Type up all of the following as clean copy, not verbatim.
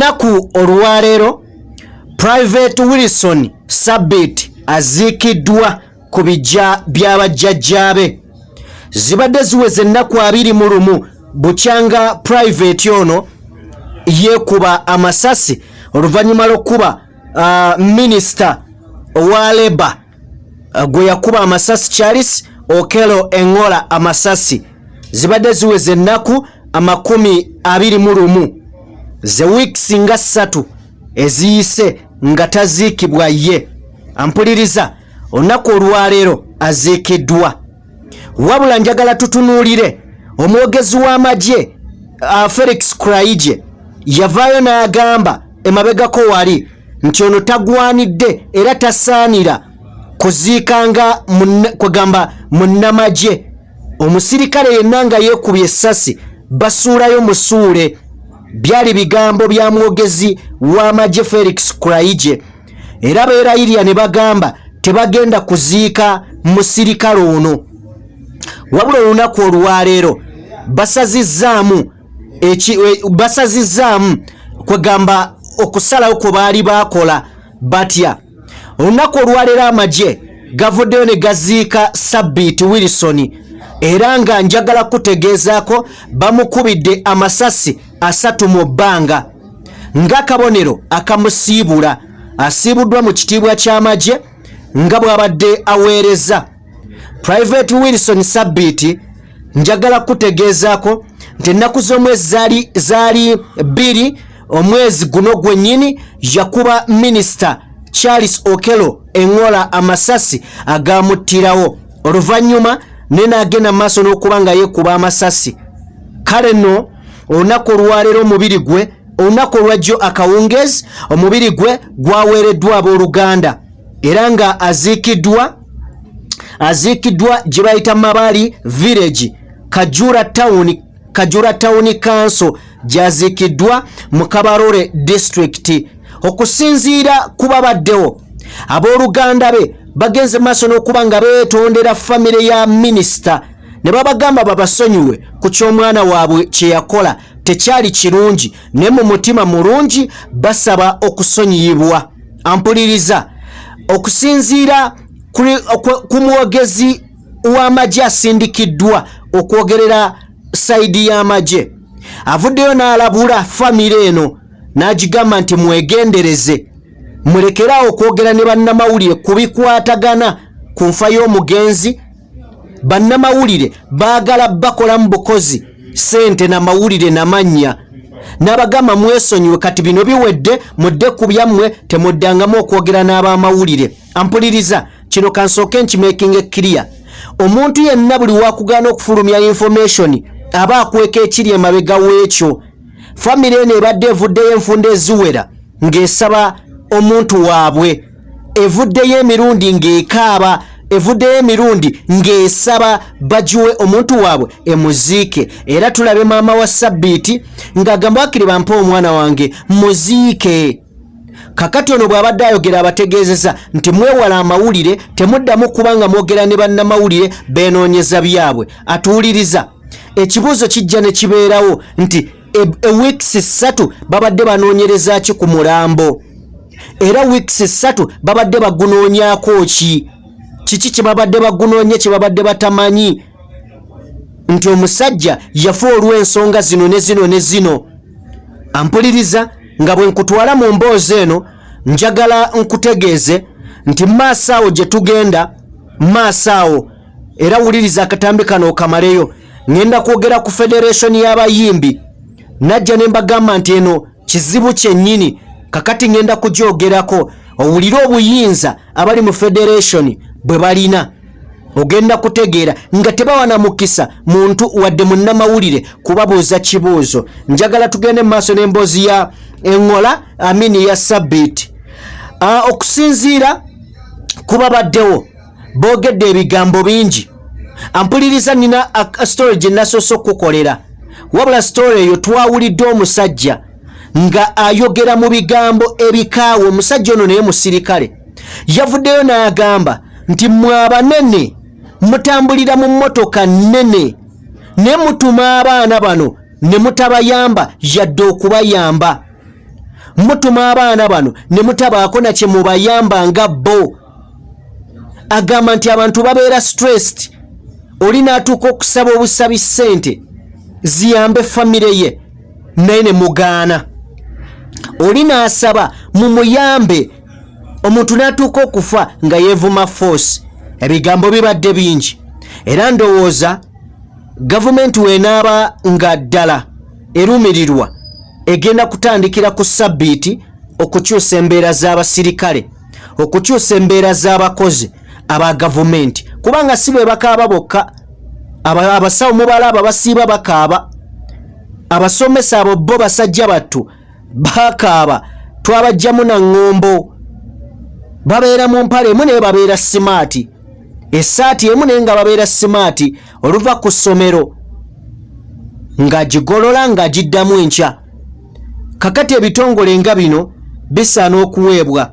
Olunaku olwaleero Private Wilson Sabit Aziikidwa ku bijja by'abajjajjaabe. Zibadde ziweze ennaku 21 bukyanga Private ono yeekuba amasasi oluvannyuma lw'okuba Minisita owa Labour gwe yakuba amasasi Charles Okello Engola amasasi. Zibadde ziweze ennaku 21 ze weeks nga 3 eziyise nga taziikibwa ye. Ampuliriza, olunaku olwaleero aziikiddwa. Wabula njagala tutunuulire omwogezi w'amagye Felix Kuraije yavaayo n'agamba emabegako wali nti ono tagwanidde era tasaanira kuziikanga kwegamba munnamagye. Omusirikale yenna nga yeekubye essasi basuulayo musuule. Byali bigambo bya mwogezi w'amagye Felix Kuraije, era beerayirya ne bagamba tebagenda kuziika musirikale ono. Wabula olunaku olwaleero basazizaamu kwegamba okusalawo kwe baali baakola batya. Olunaku olwaleero amagye gavuddeyo ne gaziika Sabit Wilson, era nga njagala kutegeezaako bamukubidde amasasi 3 mu bbanga ng'akabonero akamusiibula. Asiibuddwa mu kitiibwa ky'amagye nga bw'abadde aweereza. Private Wilson Sabit njagala kutegeezaako nti ennaku z'omwezi zaali 2 omwezi guno gwennyini yakuba Minisita Charles Okello Engola amasasi agamuttirawo. Oluvannyuma nenaagenda maaso n'okuba nga yeekuba amasasi. Kale nno olunaku olwaleero omubiri gwe, olunaku olwajjo akawungeezi, omubiri gwe gwaweereddwa abooluganda era nga aziikiddwa gye bayita Mabali Village, Kajura Town Council gy'aziikiddwa mu Kabarole District. Okusinziira ku babaddewo, abooluganda be bagenze maaso n'okuba nga beetondera famire ya minisita ne babagamba babasonyiwe ku ky'omwana waabwe kye yakola tekyali kirungi, ne mu mutima mulungi basaba okusonyiyibwa. Ampuliriza, okusinziira ku mwogezi w'amagye asindikiddwa okwogerera sayidi y'amagye, avuddeyo n'alabula famire eno n'agigamba nti mwegendereze, mulekeraawo okwogera ne bannamawulire ku bikwatagana ku nfa y'omugenzi. Bannamawulire baagala bakolamu bukozi ssente na mawulire n'amannya. N'abagamba mwesonyiwe, kati bino biwedde, mudde ku byammwe, temuddangamu okwogera n'abamawulire. Ampuliriza, kino kansooke nkimekinga clear. Omuntu yenna buli wakugaana okufulumya information aba akweka ekiri emabega w'ekyo. Famire eno ebadde evuddeyo enfunda eziwera ng'esaba omuntu waabwe, evuddeyo emirundi ng'ekaaba, evuddeyo emirundi ng'esaba bagiwe omuntu waabwe emuziike. Era tulabe maama wa Sabit ng'agamba wakiri bampe omwana wange muziike. Kakati ono bw'abadde ayogera abategeezeza nti mwewala amawulire, temuddamu kubanga mwogera ne bannamawulire beenoonyeza byabwe. Atuwuliriza, ekibuuzo kijja ne kibeerawo nti weeks 3 babadde banoonyereza ki ku mulambo, era weeks 3 babadde bagunoonyaako ki? Kiki kye babadde bagunoonye kye babadde batamanyi? Nti omusajja yafa olw'ensonga zino ne zino ne zino. Ampuliriza, nga bwe nkutwala mu mboozi eno njagala nkutegeeze nti maaso awo gye tugenda, maaso awo, era wuliriza akatambi kano okamaleyo. Ngenda kwogera ku Federation y'abayimbi, najja ne mbagamba nti eno kizibu kyennyini, kakati ngenda kugyogerako owulire obuyinza abali mu Federation bwe balina. Ogenda kutegeera nga tebawana mukisa muntu wadde munnamawulire kubabuuza kibuuzo. Njagala tugende maaso n'emboozi ya Engola amini ya Sabit. Okusinziira kuba baddewo boogedde ebigambo bingi. Ampuliriza, nina story gye nasoose okukolera, wabula story eyo twawulidde omusajja nga ayogera mu bigambo ebikaawe. Omusajja ono naye musirikale, yavuddeyo n'agamba nti mwe abanene mutambulira mu mmotoka nnene ne mutuma abaana bano ne mutabayamba yadde okubayamba. mutuma abaana bano ne mutabaako na kye mubayamba nga bo. Agamba nti abantu babeera stressed. Oli n'atuuka okusaba obusabi ssente ziyambe famire ye naye ne mugaana. Oli n'asaba mumuyambe omuntu n'atuuka okufa nga yeevuma force. Ebigambo bibadde bingi era ndowooza gavumenti weenaaba nga ddala erumirirwa egenda kutandikira ku sabbiiti okukyusa embeera z'abasirikale, okukyusa embeera z'abakozi aba gavumenti, kubanga si be bakaaba bokka. Abasawo mubalaba basiiba bakaaba, abasomesa abo bo basajja battu bakaaba, twabajjamu na ŋŋombo. Babeera mu mpale emu naye babeera simaati, essaati emu naye nga babeera simaati, oluva ku ssomero ng'agigolola ng'agiddamu enkya. Kakati ebitongole nga bino bisaana okuweebwa,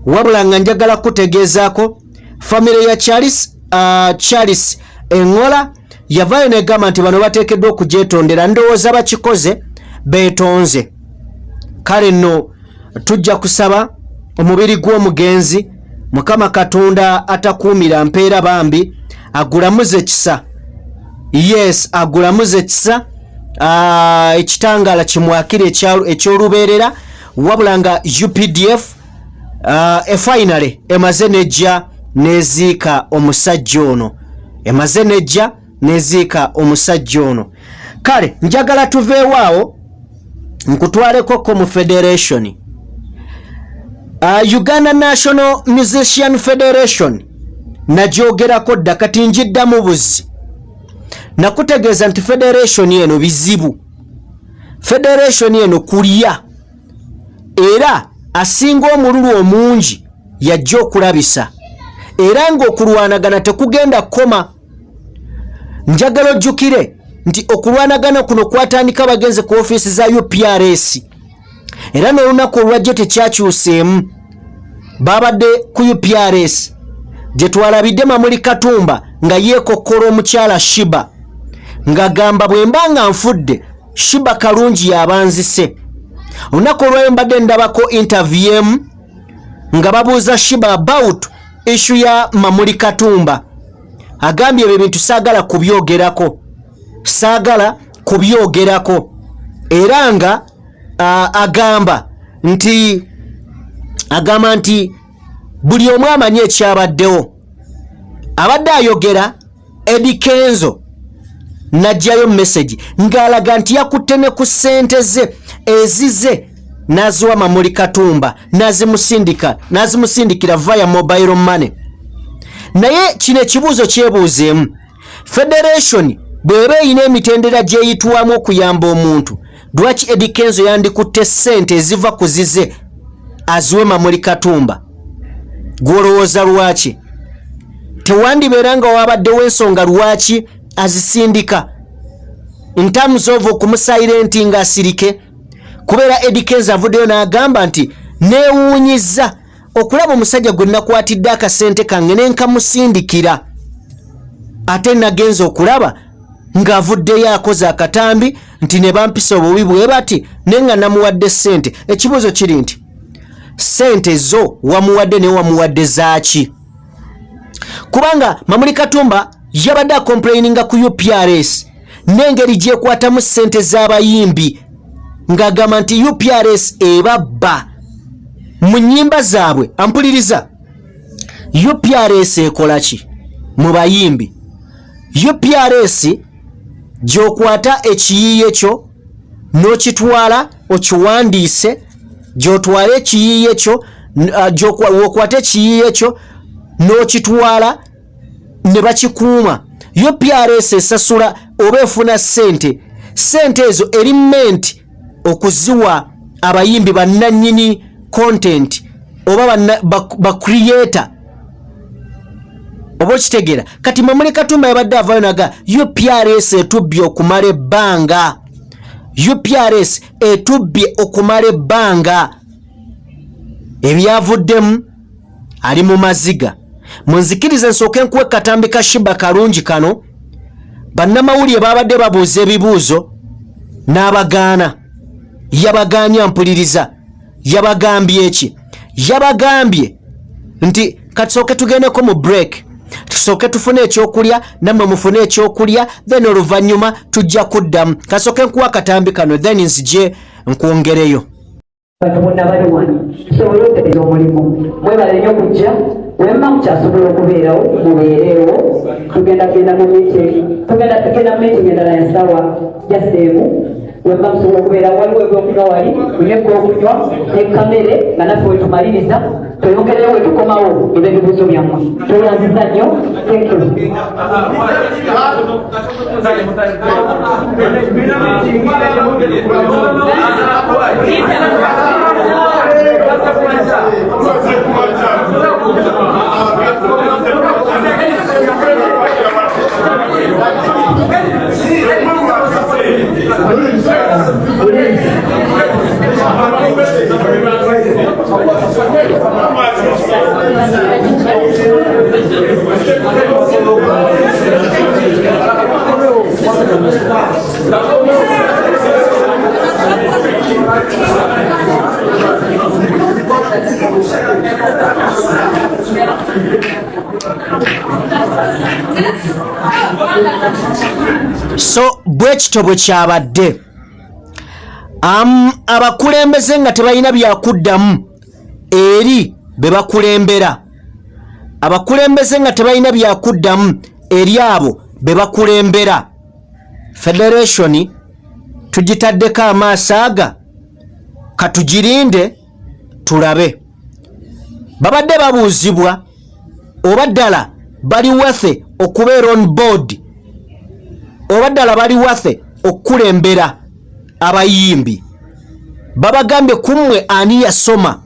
wabula nga njagala kutegeezaako famire ya Charles Engola yavaayo negamba nti bano bateekeddwa okugyetondera, ndowooza bakikoze beetonze. Kale nno tujja kusaba omubiri gw'omugenzi Mukama Katonda atakuumira mpeera bambi agulamuze kisa. Yes, agulamuze kisa, ekitangaala kimwakire ekyolubeerera, wabula nga Updf finally emaze nejja neziika omusajja ono, emaze nejja neziika omusajja ono. Kale njagala tuveewaawo nkutwaleko ko mu federation. Uganda National Musician Federation najoogerako dda, kati njiddamu buzzi. Nakutegeeza nti federation eno bizibu, federation eno kulya, era asinga omululu omungi yajja okulabisa, era ng'okulwanagana tekugenda koma. Njagala ojjukire nti okulwanagana kuno kwatandika bagenze ku ofiisi za UPRS, era n'olunaku olwajja tekyakyuseemu. Babadde ku UPRS gye twalabidde Mamuli Katumba nga yeekokkola omukyala Shiba ng'agamba bwe mba nga nfudde Shiba kalungi yabanzise. Olunaku olwayo mbadde ndabako interview emu nga babuuza Shiba about issue ya Mamuli Katumba. Agambye ebyo bintu saagala kubyogerako, era nga agamba nti buli omu amanyi ekyabaddewo. Abadde ayogera Eddie Kenzo najjayo message ng'alaga nti yakutte ne ku ssente ze ezize n'aziwa Mamuli Katumba n'azimusindikira via mobile money. Naye kino ekibuuzo kyebuuzeemu, federation bw'eba erina emitendera gy'eyitwamu okuyamba omuntu, lwaki Eddie Kenzo yandikutte ssente eziva ku zize aziwe Mamuli Katumba? Gw'olowooza lwaki? Tewandibeera nga wabaddewo ensonga lwaki azisindika in terms of okumusairenti nga asirike? Kubeera Eddie Kenzo avuddeyo n'agamba nti neewuunyiza okulaba omusajja gwe nakwatidde akasente kange ne nkamusindikira, ate nagenza okulaba ng'avuddeyo akoze akatambi nti ne bampisa obubi bwe bati ne nga namuwadde ssente. Ekibuuzo kiri nti ssente zo wamuwadde ne wamuwadde zaaki? Kubanga Mamuli Katumba yabadde akomplaininga ku UPRS n'engeri gyekwatamu ssente z'abayimbi ng'agamba nti UPRS ebabba mu nnyimba zaabwe. Ampuliriza, UPRS ekola ki mu bayimbi? UPRS gy'okwata ekiyiiye kyo n'okitwala okiwandiise, gy'otwala ekiyiiye kyo wokwata ekiyiiye kyo n'okitwala ne bakikuuma. UPRS esasula oba efuna ssente ezo erimenti okuziwa abayimbi bannannyini content oba ba creator. Oba okitegeera? Kati Mamuli Katumba yabadde avaayo naga UPRS etubbye okumala ebbanga, UPRS etubbye okumala ebbanga. Ebyavuddemu ali mu maziga. Munzikirize nsooke nkuwe katambi ka Shiba kalungi kano. Bannamawulire babadde babuuza ebibuuzo n'abagaana, yabagaanya. Mpuliriza, yabagambye eki yabagambye nti katusooke tugendeko mu break tusooke tufune ekyokulya nammwe mufune ekyokulya then oluvannyuma tujja kuddamu kasooke nkuwa akatambi kano then nzije nkwongereyo abantu bonna bali wano kisobole okutegeeza omulimu mwebale nnyo kujja wemma mukyasobola okubeerawo mubeereewo tugenda mu meeting endala ya ssaawa jaseemu wemma musobola okubeerawo waliwo ebyokunywa wali munyekookunywa nekamere nga naffe wetumaliriza tweyongereyo wetukomawo eba ebibuuzo byammwe tweyanziza nnyo thank you. So bwekito bwe kyabadde abakulembeze nga tebalina byakuddamu eri be bakulembera abakulembeze nga tebalina byakuddamu eri abo be bakulembera federation tugitaddeko amaaso aga katugirinde tulabe babadde babuuzibwa oba ddala bali wathe okubeera on board oba ddala bali wathe okukulembera abayimbi babagambye kummwe ani yasoma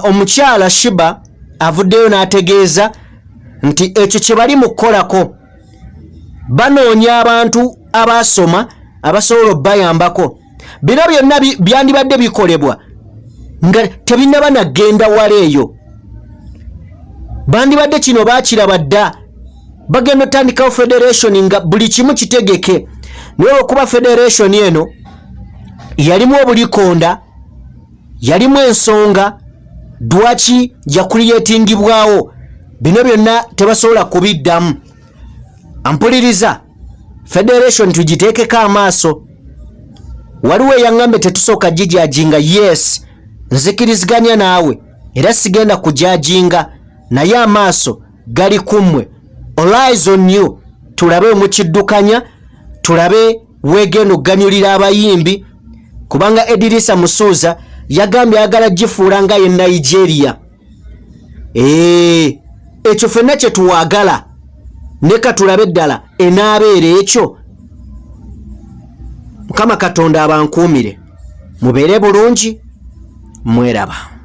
omukyala Shiba avuddeyo n'ategeeza nti ekyo kye bali mukukolako banoonya abantu abasoma abasobola obbayambako bino byonna byandibadde bikolebwa nga tebinnaba nagenda wala eyo bandibadde kino baakiraba dda bagenda otandikawo federation nga buli kimu kitegeke naye okuba federation eno yalimu obulikonda yalimu ensonga dwaki jakuliyetingibwawo bino byonna tebasobola kubiddamu ampuliriza federation tugiteekeko amaaso waliwo eyaŋŋambe tetusooka gijajinga yes nzikiriziganya naawe era sigenda kujajinga naye amaaso gali kummwe all eyes on you tulabe mukiddukanya tulabe wegenda okuganyulira abayimbi kubanga Edirisa Musuuza yagambye ayagala gifuula nga ye Nigeria ekyo ffenna kye tuwagala neka tulabe ddala enaabeera ekyo Mukama Katonda abankuumire mubeere bulungi mweraba.